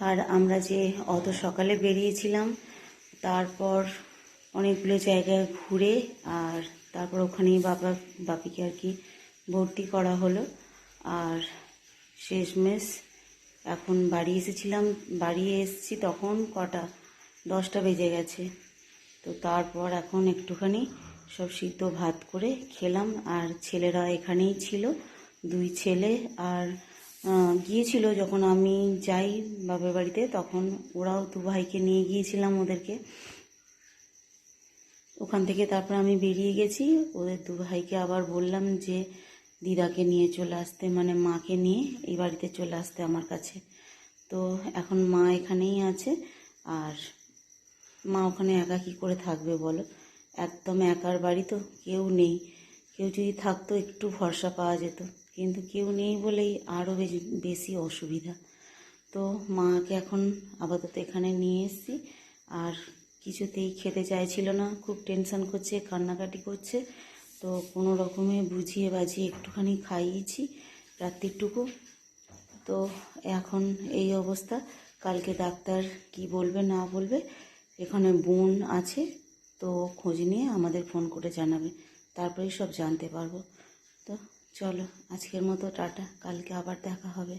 আর আমরা যে অত সকালে বেরিয়েছিলাম, তারপর অনেকগুলো জায়গায় ঘুরে আর তারপর ওখানেই বাপিকে আর কি ভর্তি করা হলো। আর শেষমেশ এখন বাড়ি এসেছিলাম, বাড়ি এসেছি তখন কটা 10টা বেজে গেছে। তো তারপর এখন একটুখানি সব সিদ্ধ ভাত করে খেলাম। আর ছেলেরা এখানেই ছিল, 2 ছেলে। আর গিয়েছিল যখন আমি যাই বাবার বাড়িতে, তখন ওরাও 2 ভাইকে নিয়ে গিয়েছিলাম ওদেরকে। ওখান থেকে তারপর আমি বেরিয়ে গেছি, ওদের 2 ভাইকে আবার বললাম যে দিদাকে নিয়ে চলে আসতে, মানে মাকে নিয়ে এই বাড়িতে চলে আসতে আমার কাছে। তো এখন মা এখানেই আছে। আর মা ওখানে একা কী করে থাকবে বলো, একদম একার বাড়ি, তো কেউ নেই। কেউ যদি থাকতো একটু ভরসা পাওয়া যেত, কিন্তু কেউ নেই বলেই আরও বেশি অসুবিধা। তো মাকে এখন আপাতত এখানে নিয়ে এসেছি। আর কিছুতেই খেতে চাইছিল না, খুব টেনশন করছে, কান্নাকাটি করছে। তো কোনো রকমে বুঝিয়ে বাজিয়ে একটুখানি খাইয়েছি রাত্রিটুকু। তো এখন এই অবস্থা। কালকে ডাক্তার কি বলবে না বলবে, এখানে বোন আছে, তো খোঁজ নিয়ে আমাদের ফোন করে জানাবে, তারপরেই সব জানতে পারবো। তো চলো, আজকের মতো টাটা, কালকে আবার দেখা হবে।